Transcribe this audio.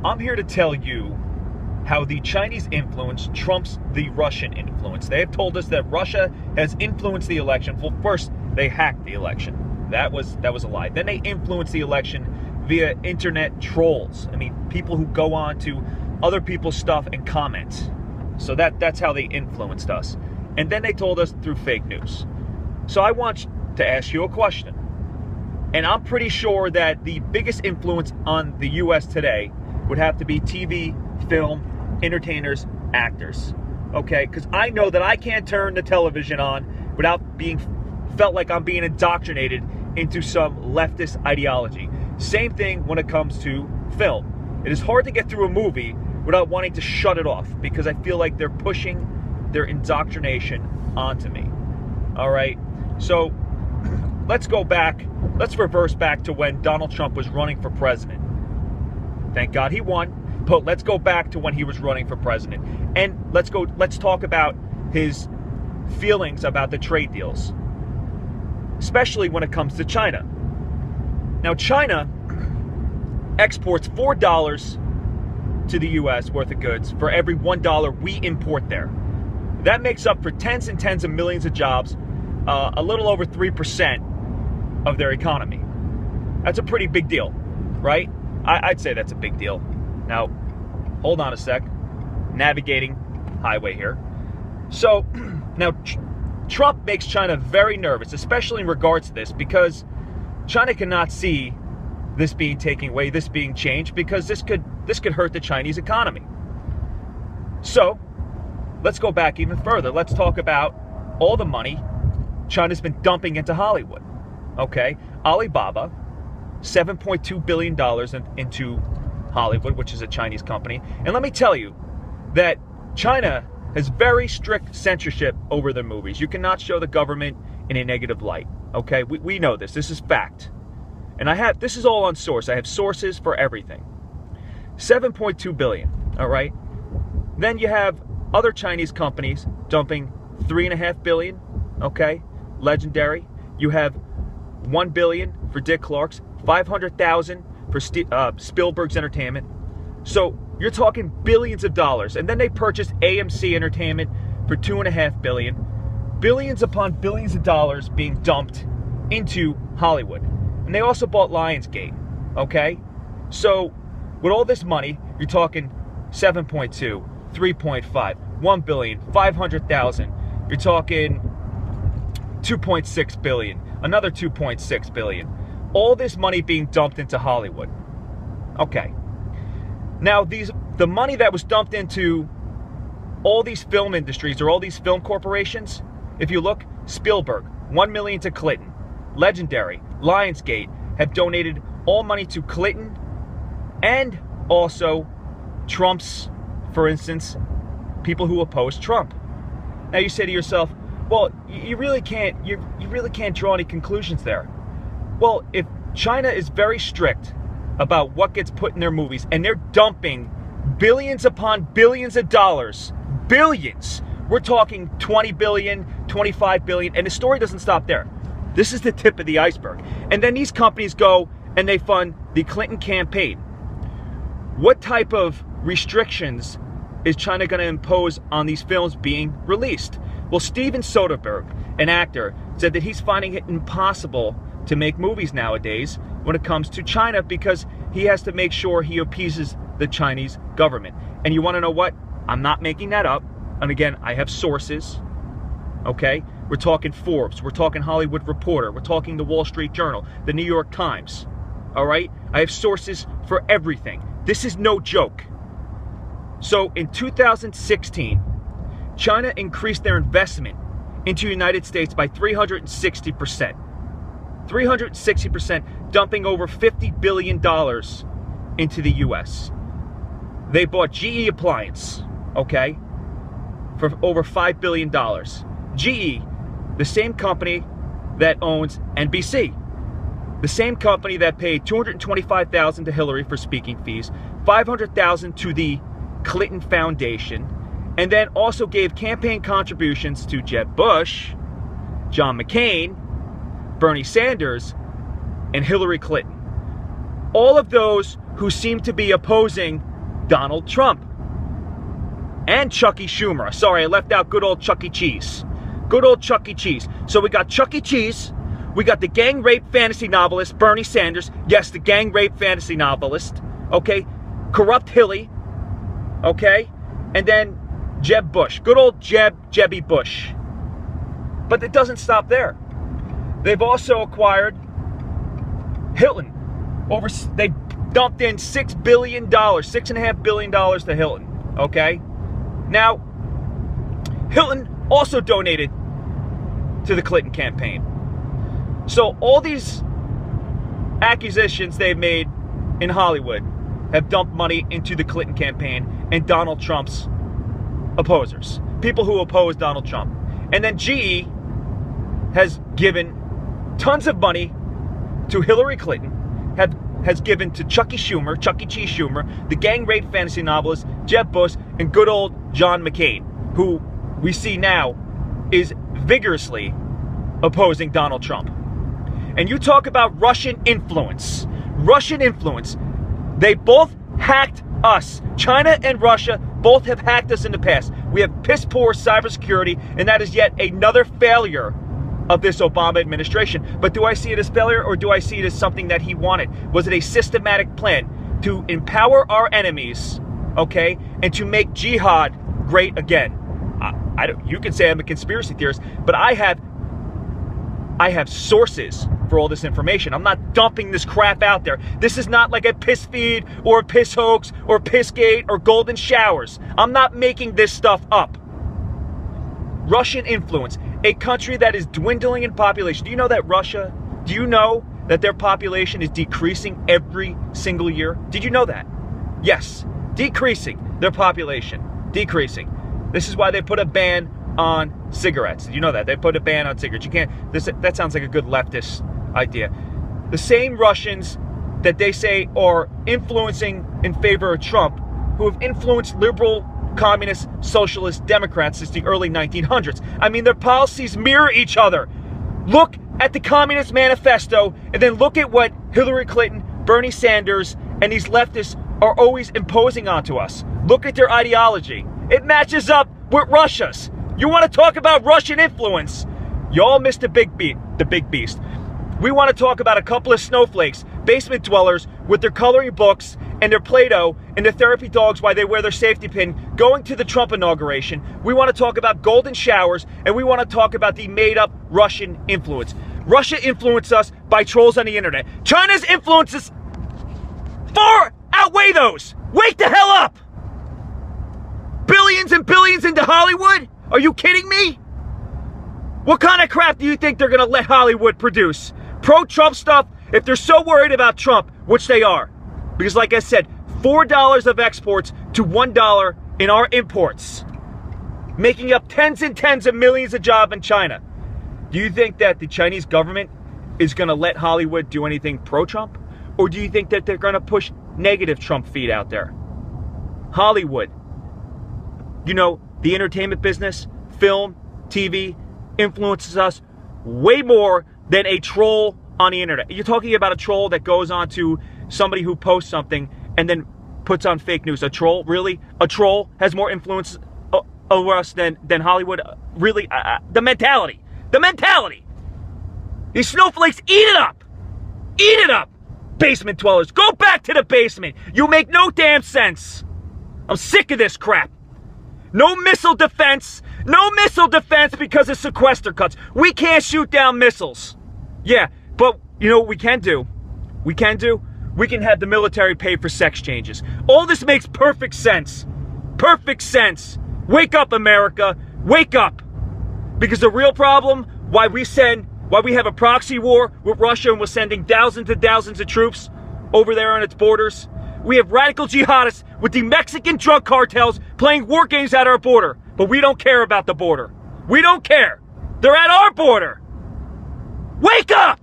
I'm here to tell you how the Chinese influence trumps the Russian influence. They have told us that Russia has influenced the election. Well, first, they hacked the election. That was a lie. Then they influenced the election via internet trolls. I mean, people who go on to other people's stuff and comment. So that's how they influenced us. And then they told us through fake news. So I want to ask you a question. And I'm pretty sure that the biggest influence on the U.S. today would have to be TV, film, entertainers, actors. Okay? Because I know that I can't turn the television on without being felt like I'm being indoctrinated into some leftist ideology. Same thing when it comes to film. It is hard to get through a movie without wanting to shut it off because I feel like they're pushing their indoctrination onto me. All right? So let's go back. Let's reverse back to when Donald Trump was running for president. Thank God he won. But let's go back to when he was running for president. And let's talk about his feelings about the trade deals, especially when it comes to China. Now, China exports $4 to the U.S. worth of goods for every $1 we import there. That makes up for tens and tens of millions of jobs, a little over 3% of their economy. That's a pretty big deal, right? I'd say that's a big deal. Now, hold on a sec. Navigating highway here. So, now, Trump makes China very nervous, especially in regards to this, because China cannot see this being taken away, this being changed, because this could hurt the Chinese economy. So, let's go back even further. Let's talk about all the money China's been dumping into Hollywood. Okay? Alibaba, $7.2 billion into Hollywood, which is a Chinese company. And let me tell you that China has very strict censorship over their movies. You cannot show the government in a negative light. Okay? We know this. This is fact. And this is all on source. I have sources for everything. 7.2 billion. All right? Then you have other Chinese companies dumping 3.5 billion. Okay? Legendary. You have 1 billion for Dick Clark's, 500,000 for Spielberg's Entertainment. So you're talking billions of dollars. And then they purchased AMC Entertainment for 2.5 billion. Billions upon billions of dollars being dumped into Hollywood. And they also bought Lionsgate. Okay? So with all this money, you're talking 7.2, 3.5, 1 billion, 500,000. You're talking 2.6 billion, another 2.6 billion. All this money being dumped into Hollywood. Okay. Now, the money that was dumped into all these film industries or all these film corporations, if you look, Spielberg, 1 million to Clinton. Legendary, Lionsgate have donated all money to Clinton and also Trump's, for instance, people who oppose Trump. Now you say to yourself, well, you really can't draw any conclusions there. Well, if China is very strict about what gets put in their movies and they're dumping billions upon billions of dollars, billions, we're talking 20 billion, 25 billion, and the story doesn't stop there. This is the tip of the iceberg. And then these companies go and they fund the Clinton campaign. What type of restrictions is China going to impose on these films being released? Well, Steven Soderbergh, an actor, said that he's finding it impossible to make movies nowadays when it comes to China because he has to make sure he appeases the Chinese government. And you want to know what? I'm not making that up. And again, I have sources. Okay? We're talking Forbes. We're talking Hollywood Reporter. We're talking the Wall Street Journal, the New York Times. All right? I have sources for everything. This is no joke. So in 2016, China increased their investment into the United States by 360%. 360%, dumping over $50 billion into the U.S. They bought GE Appliance, okay, for over $5 billion. GE, the same company that owns NBC, the same company that paid $225,000 to Hillary for speaking fees, $500,000 to the Clinton Foundation, and then also gave campaign contributions to Jeb Bush, John McCain, Bernie Sanders, and Hillary Clinton. All of those who seem to be opposing Donald Trump and Chuck E. Schumer. Sorry, I left out good old Chuck E. Cheese. Good old Chuck E. Cheese. So we got Chuck E. Cheese. We got the gang rape fantasy novelist, Bernie Sanders. Yes, the gang rape fantasy novelist. Okay. Corrupt Hilly. Okay. And then Jeb Bush. Good old Jebby Bush. But it doesn't stop there. They've also acquired Hilton. They dumped in $6 billion, $6.5 billion to Hilton. Okay? Now, Hilton also donated to the Clinton campaign. So all these acquisitions they've made in Hollywood have dumped money into the Clinton campaign and Donald Trump's opposers. People who oppose Donald Trump. And then GE has given tons of money to Hillary Clinton, has given to Chuck E. Cheese Schumer, the gang rape fantasy novelist, Jeb Bush, and good old John McCain, who we see now is vigorously opposing Donald Trump. And you talk about Russian influence. They both hacked us. China and Russia both have hacked us in the past. We have piss poor cybersecurity, and that is yet another failure of this Obama administration. But do I see it as failure, or do I see it as something that he wanted? Was it a systematic plan to empower our enemies, okay, and to make jihad great again? You can say I'm a conspiracy theorist, but I have sources for all this information. I'm not dumping this crap out there. This is not like a piss feed or a piss hoax or Pissgate or golden showers. I'm not making this stuff up. Russian influence, a country that is dwindling in population. Do you know that their population is decreasing every single year? Did you know that? Yes, decreasing their population, decreasing. This is why they put a ban on cigarettes. Did you know that? They put a ban on cigarettes. You can't, that sounds like a good leftist idea. The same Russians that they say are influencing in favor of Trump, who have influenced liberal, communist, socialist, Democrats since the early 1900s. I mean, their policies mirror each other. Look at the Communist Manifesto, and then look at what Hillary Clinton, Bernie Sanders, and these leftists are always imposing onto us. Look at their ideology. It matches up with Russia's. You want to talk about Russian influence? Y'all missed the big beast. We want to talk about a couple of snowflakes, basement dwellers with their coloring books and their Play-Doh and their therapy dogs while they wear their safety pin going to the Trump inauguration. We want to talk about golden showers, and we want to talk about the made-up Russian influence. Russia influenced us by trolls on the internet. China's influences far outweigh those. Wake the hell up! Billions and billions into Hollywood? Are you kidding me? What kind of crap do you think they're going to let Hollywood produce? Pro-Trump stuff, if they're so worried about Trump, which they are. Because like I said, $4 of exports to $1 in our imports, making up tens and tens of millions of jobs in China. Do you think that the Chinese government is going to let Hollywood do anything pro-Trump? Or do you think that they're going to push negative Trump feed out there? Hollywood, you know, the entertainment business, film, TV, influences us way more than a troll on the internet. You're talking about a troll that goes on to somebody who posts something and then puts on fake news. A troll? Really? A troll has more influence over us than Hollywood? Really? The mentality. These snowflakes, eat it up. Eat it up. Basement dwellers, go back to the basement. You make no damn sense. I'm sick of this crap. No missile defense because of sequester cuts. We can't shoot down missiles. Yeah, but you know what we can do? We can have the military pay for sex changes. All this makes perfect sense. Perfect sense. Wake up, America. Wake up. Because the real problem, why we have a proxy war with Russia and we're sending thousands and thousands of troops over there on its borders. We have radical jihadists with the Mexican drug cartels playing war games at our border. But we don't care about the border. We don't care. They're at our border. Wake up!